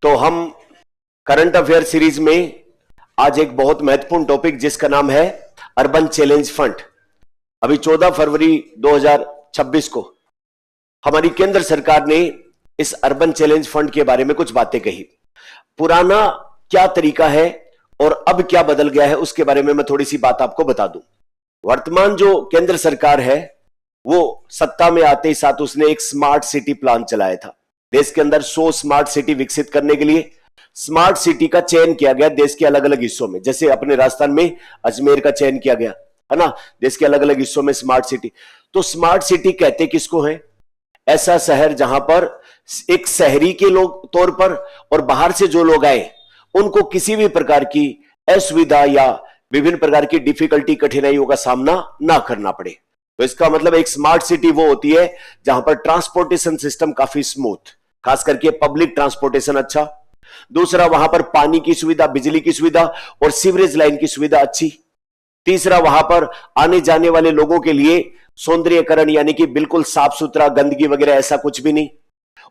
तो हम current affair series में आज एक बहुत महत्वपूर्ण टॉपिक जिसका नाम है अर्बन चैलेंज फंड। अभी 14 फरवरी 2026 को हमारी केंद्र सरकार ने इस अर्बन चैलेंज फंड के बारे में कुछ बातें कही। पुराना क्या तरीका है और अब क्या बदल गया है उसके बारे में मैं थोड़ी सी बात आपको बता दूं। वर्तमान जो केंद्र सरकार है वो सत्ता में आते ही साथ उसने एक स्मार्ट सिटी प्लान चलाया था। देश के अंदर 100 स्मार्ट सिटी विकसित करने के लिए स्मार्ट सिटी का चयन किया गया देश के अलग अलग हिस्सों में। जैसे अपने राजस्थान में अजमेर का चयन किया गया है ना, देश के अलग अलग हिस्सों में स्मार्ट सिटी। तो स्मार्ट सिटी कहते किसको है? ऐसा शहर जहां पर एक शहरी के लोग तौर पर और बाहर से जो लोग आए उनको किसी भी प्रकार की असुविधा या विभिन्न प्रकार की डिफिकल्टी कठिनाइयों का सामना ना करना पड़े। तो इसका मतलब एक स्मार्ट सिटी वो होती है जहां पर ट्रांसपोर्टेशन सिस्टम काफी स्मूथ, खास करके पब्लिक ट्रांसपोर्टेशन अच्छा। दूसरा, वहां पर पानी की सुविधा, बिजली की सुविधा और सीवरेज लाइन की सुविधा अच्छी। तीसरा, वहां पर आने जाने वाले लोगों के लिए सौंदर्यीकरण यानी कि बिल्कुल साफ सुथरा, गंदगी वगैरह ऐसा कुछ भी नहीं।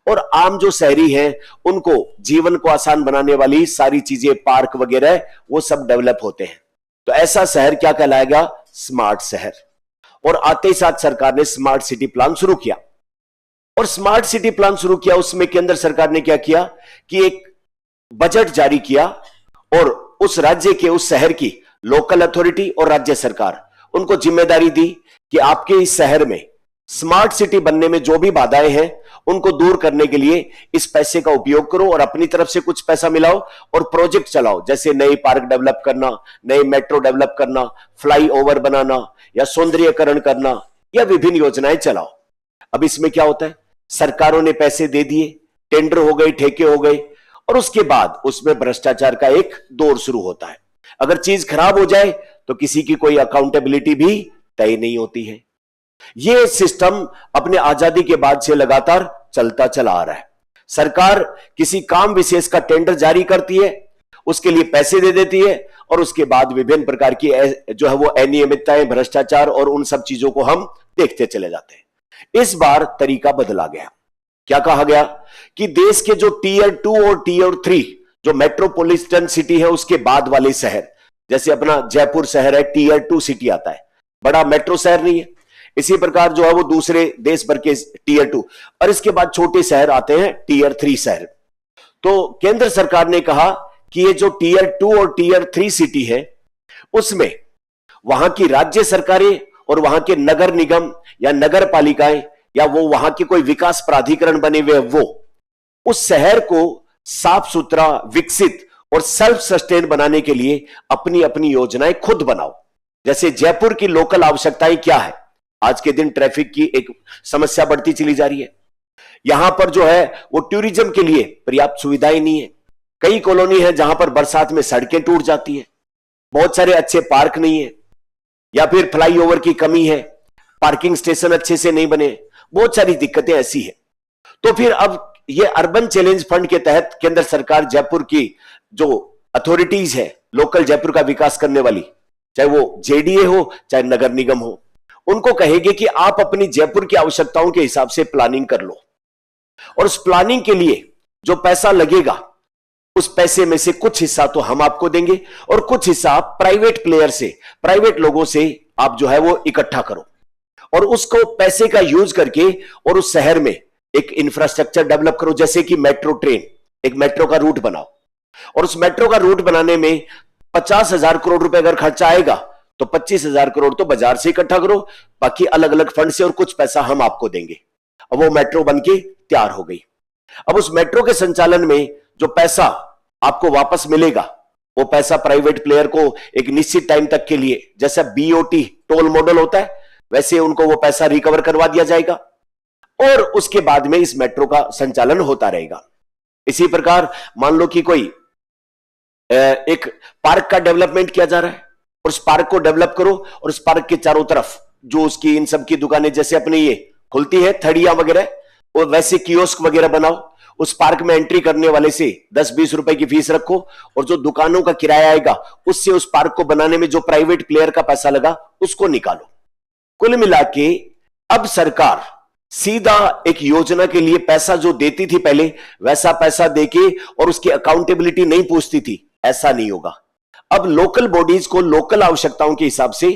और आम जो शहरी हैं उनको जीवन को आसान बनाने वाली सारी चीजें, पार्क वगैरह वो सब डेवलप होते हैं। तो ऐसा शहर क्या कहलाएगा? स्मार्ट शहर। और आते ही साथ सरकार ने स्मार्ट सिटी प्लान शुरू किया। और स्मार्ट सिटी प्लान शुरू किया उसमें केंद्र सरकार ने क्या किया कि एक बजट जारी किया और उस राज्य के, उस शहर की लोकल अथॉरिटी और राज्य सरकार उनको जिम्मेदारी दी कि आपके इस शहर में स्मार्ट सिटी बनने में जो भी बाधाएं हैं उनको दूर करने के लिए इस पैसे का उपयोग करो और अपनी तरफ से कुछ पैसा मिलाओ और प्रोजेक्ट चलाओ। जैसे नई पार्क डेवलप करना, नए मेट्रो डेवलप करना, फ्लाईओवर बनाना या सौंदर्यीकरण करना या विभिन्न योजनाएं चलाओ। अब इसमें क्या होता है, सरकारों ने पैसे दे दिए, टेंडर हो गए, ठेके हो गए और उसके बाद उसमें भ्रष्टाचार का एक दौर शुरू होता है। अगर चीज खराब हो जाए तो किसी की कोई अकाउंटेबिलिटी भी तय नहीं होती है। यह सिस्टम अपने आजादी के बाद से लगातार चलता चला आ रहा है। सरकार किसी काम विशेष का टेंडर जारी करती है, उसके लिए पैसे दे देती है और उसके बाद विभिन्न प्रकार की जो है वो अनियमितताएं, भ्रष्टाचार और उन सब चीजों को हम देखते चले जाते हैं। इस बार तरीका बदला गया। क्या कहा गया कि देश के जो टीयर 2 और टीयर 3 जो मेट्रोपॉलिटन सिटी है उसके बाद वाले शहर, जैसे अपना जयपुर शहर है, टीयर 2 सिटी आता है, बड़ा मेट्रो शहर नहीं है। इसी प्रकार जो है वो दूसरे देश भर के टीयर 2 और इसके बाद छोटे शहर आते हैं टीयर 3 शहर। तो केंद्र सरकार ने कहा कि ये जो टीयर 2 और टीयर 3 सिटी है उसमें वहां की राज्य सरकारें और वहां के नगर निगम या नगर पालिकाएं या वो वहां के कोई विकास प्राधिकरण बने हुए वो उस शहर को साफ सुथरा, विकसित और सेल्फ सस्टेन बनाने के लिए अपनी अपनी योजनाएं खुद बनाओ। जैसे जयपुर की लोकल आवश्यकताएं क्या है? आज के दिन ट्रैफिक की एक समस्या बढ़ती चली जा रही है। यहां पर जो है वो टूरिज्म के लिए पर्याप्त सुविधाएं नहीं है। कई कॉलोनी है जहां पर बरसात में सड़कें टूट जाती है, बहुत सारे अच्छे पार्क नहीं है या फिर फ्लाईओवर की कमी है, पार्किंग स्टेशन अच्छे से नहीं बने, बहुत सारी दिक्कतें ऐसी है। तो फिर अब ये अर्बन चैलेंज फंड के तहत केंद्र सरकार जयपुर की जो अथॉरिटीज है, लोकल जयपुर का विकास करने वाली, चाहे वो जेडीए हो चाहे नगर निगम हो, उनको कहेगी कि आप अपनी जयपुर की आवश्यकताओं के हिसाब से प्लानिंग कर लो और उस प्लानिंग के लिए जो पैसा लगेगा उस पैसे में से कुछ हिस्सा तो हम आपको देंगे और कुछ हिस्सा प्राइवेट प्लेयर से, प्राइवेट लोगों से आप जो है वो इकट्ठा करो और उसको पैसे का यूज करके और उस शहर में एक इंफ्रास्ट्रक्चर डेवलप करो। जैसे कि मेट्रो ट्रेन, एक मेट्रो का रूट बनाओ और उस मेट्रो का रूट बनाने में 50,000 करोड़ रुपए अगर खर्चा आएगा तो 25,000 करोड़ तो बाजार से इकट्ठा करो, बाकी अलग अलग फंड से और कुछ पैसा हम आपको देंगे। अब वो मेट्रो बनके तैयार हो गई। अब उस मेट्रो के संचालन में जो पैसा आपको वापस मिलेगा वो पैसा प्राइवेट प्लेयर को एक निश्चित टाइम तक के लिए, जैसा बीओटी टोल मॉडल होता है वैसे उनको वो पैसा रिकवर करवा दिया जाएगा और उसके बाद में इस मेट्रो का संचालन होता रहेगा। इसी प्रकार मान लो कि कोई एक पार्क का डेवलपमेंट किया जा रहा है और उस पार्क को डेवलप करो और उस पार्क के चारों तरफ जो उसकी इन सब की दुकानें जैसे अपनी ये खुलती है थड़ियां वगैरह, और वैसे कियोस्क वगैरह बनाओ। उस पार्क में एंट्री करने वाले से 10-20 रुपए की फीस रखो और जो दुकानों का किराया आएगा उससे उस पार्क को बनाने में जो प्राइवेट प्लेयर का पैसा लगा उसको निकालो। कुल मिला के अब सरकार सीधा एक योजना के लिए पैसा जो देती थी पहले, वैसा पैसा देके और उसकी अकाउंटेबिलिटी नहीं पूछती थी, ऐसा नहीं होगा। अब लोकल बॉडीज को लोकल आवश्यकताओं के हिसाब से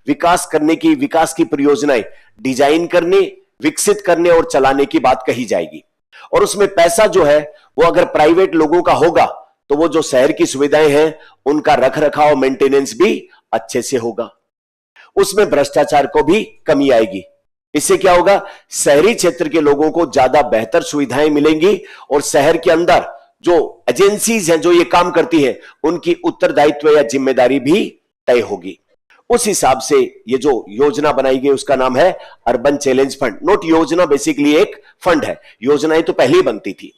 विकास करने की, विकास की परियोजनाएं डिजाइन करने, विकसित करने और चलाने की बात कही जाएगी। और उसमें पैसा जो है वो अगर प्राइवेट लोगों का होगा तो वो जो शहर की सुविधाएं हैं उनका रख रखाव, मेंटेनेंस भी अच्छे से होगा। उसमें भ्रष्टाचार को भी कमी आएगी। इससे क्या होगा, शहरी क्षेत्र के लोगों को ज्यादा बेहतर सुविधाएं मिलेंगी और शहर के अंदर जो एजेंसीज हैं जो ये काम करती हैं उनकी उत्तरदायित्व या जिम्मेदारी भी तय होगी। उस हिसाब से ये जो योजना बनाई गई उसका नाम है अर्बन चैलेंज फंड। नोट, योजना बेसिकली एक फंड है, योजनाएं तो पहले ही बनती थी।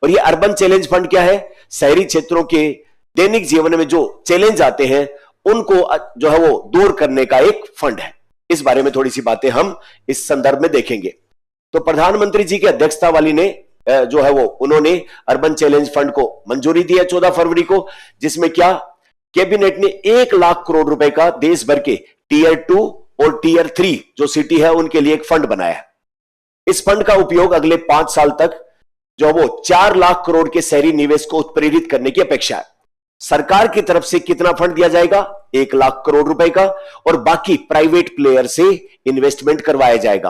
और ये अर्बन चैलेंज फंड क्या है, शहरी क्षेत्रों के दैनिक जीवन में जो चैलेंज आते हैं उनको जो है वो दूर करने का एक फंड है। इस बारे में थोड़ी सी बातें हम इस संदर्भ में देखेंगे। तो प्रधानमंत्री जी की अध्यक्षता वाली ने जो है वो उन्होंने अर्बन चैलेंज फंड को मंजूरी दी है 14 फरवरी को, जिसमें क्या कैबिनेट ने 1 लाख करोड़ रुपए का देश भर के टीयर 2 और टीयर 3 जो सिटी है उनके लिए एक फंड बनाया है। इस फंड का उपयोग अगले 5 साल तक जो वो 4 लाख करोड़ के शहरी निवेश को उत्प्रेरित करने की अपेक्षा है। सरकार की तरफ से कितना फंड दिया जाएगा, 1 लाख करोड़ रुपए का, और बाकी प्राइवेट प्लेयर से इन्वेस्टमेंट करवाया जाएगा।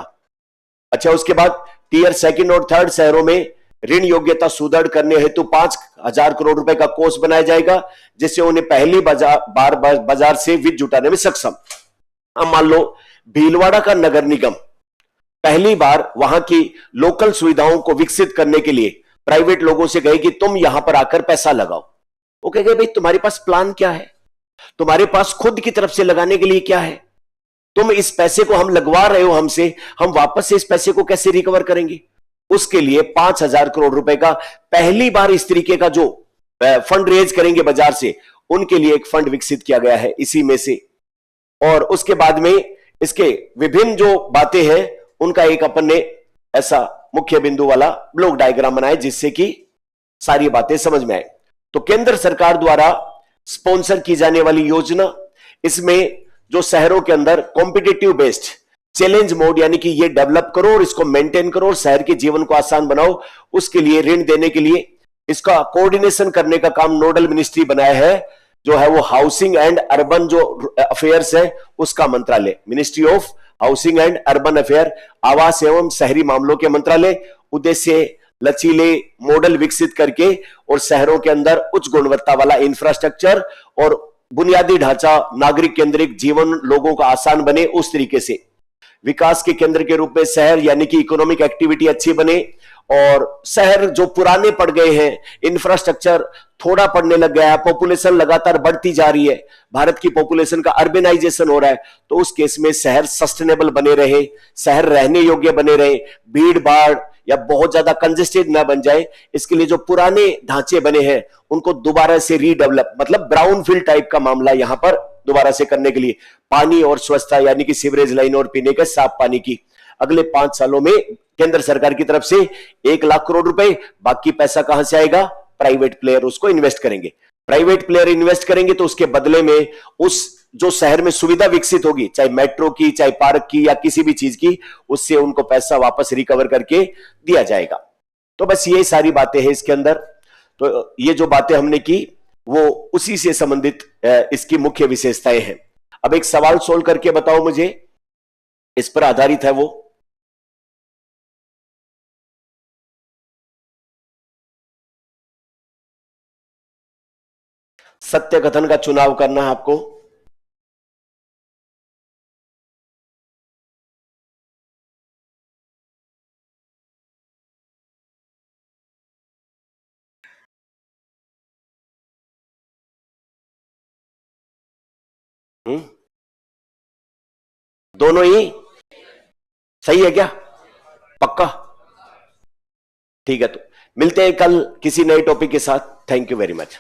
अच्छा, उसके बाद टीयर 2 और 3 शहरों में ऋण योग्यता सुदृढ़ करने हेतु 5,000 करोड़ रुपए का कोष बनाया जाएगा, जिससे उन्हें पहली बार बाजार से वित्त जुटाने में सक्षम। अब मान लो भीलवाड़ा का नगर निगम पहली बार वहां की लोकल सुविधाओं को विकसित करने के लिए प्राइवेट लोगों से कहे कि तुम यहां पर आकर पैसा लगाओ। वो कहेंगे भाई तुम्हारे पास प्लान क्या है, तुम्हारे पास खुद की तरफ से लगाने के लिए क्या है, तुम इस पैसे को हम लगवा रहे हो हमसे, हम वापस से इस पैसे को कैसे रिकवर करेंगे। उसके लिए 5,000 करोड़ रुपए का पहली बार इस तरीके का जो फंड रेज करेंगे बाजार से, उनके लिए एक फंड विकसित किया गया है इसी में से। और उसके बाद में इसके विभिन्न जो बातें हैं उनका एक अपन ने ऐसा मुख्य बिंदु वाला ब्लॉक डायग्राम बनाया जिससे कि सारी बातें समझ में आए। तो केंद्र सरकार द्वारा स्पॉन्सर की जाने वाली योजना, इसमें जो शहरों के अंदर कॉम्पिटिटिव बेस्ड चैलेंज मोड यानी कि ये डेवलप करो और इसको मेंटेन करो और शहर के जीवन को आसान बनाओ, उसके लिए ऋण देने के लिए इसका कोऑर्डिनेशन करने का काम नोडल मिनिस्ट्री बनाया है, जो है वो हाउसिंग एंड अर्बन जो अफेयर्स है उसका मंत्रालय, ministry of housing and urban affair, आवास एवं शहरी मामलों के मंत्रालय। उद्देश्य लचीले मॉडल विकसित करके और शहरों के अंदर उच्च गुणवत्ता वाला इंफ्रास्ट्रक्चर और बुनियादी ढांचा, नागरिक केंद्रित जीवन लोगों का आसान बने, उस तरीके से विकास के केंद्र के रूप में शहर यानी कि इकोनॉमिक एक्टिविटी अच्छी बने। और शहर जो पुराने पड़ गए हैं, इंफ्रास्ट्रक्चर थोड़ा पड़ने लग गया है, पॉपुलेशन लगातार बढ़ती जा रही है, भारत की पॉपुलेशन का अर्बनाइजेशन हो रहा है, तो उस केस में शहर सस्टेनेबल बने रहे, शहर रहने योग्य बने रहे, भीड़ भाड़ या बहुत ज्यादा कंजेस्टेड ना बन जाए, इसके लिए जो पुराने ढांचे बने हैं उनको दोबारा से रीडेवलप, मतलब ब्राउन फील्ड टाइप का मामला यहां पर दोबारा से करने के लिए पानी और स्वच्छता यानी कि सीवरेज लाइन और पीने के साफ पानी की अगले 5 सालों में केंद्र सरकार की तरफ से 1 लाख करोड़ रुपए। बाकी पैसा कहां से आएगा, प्राइवेट प्लेयर उसको इन्वेस्ट करेंगे। प्राइवेट प्लेयर इन्वेस्ट करेंगे तो उसके बदले में उस जो शहर में सुविधा विकसित होगी, चाहे मेट्रो की, चाहे पार्क की या किसी भी चीज की, उससे उनको पैसा वापस रिकवर करके दिया जाएगा। तो बस ये सारी बातें हैं इसके अंदर। तो ये जो बातें हमने की वो उसी से संबंधित इसकी मुख्य विशेषताएं हैं। अब एक सवाल सोल्व करके बताओ मुझे, इस पर आधारित है वो। सत्य कथन का चुनाव करना है आपको। दोनों ही सही है क्या, पक्का? ठीक है, तो मिलते हैं कल किसी नए टॉपिक के साथ। Thank you very much.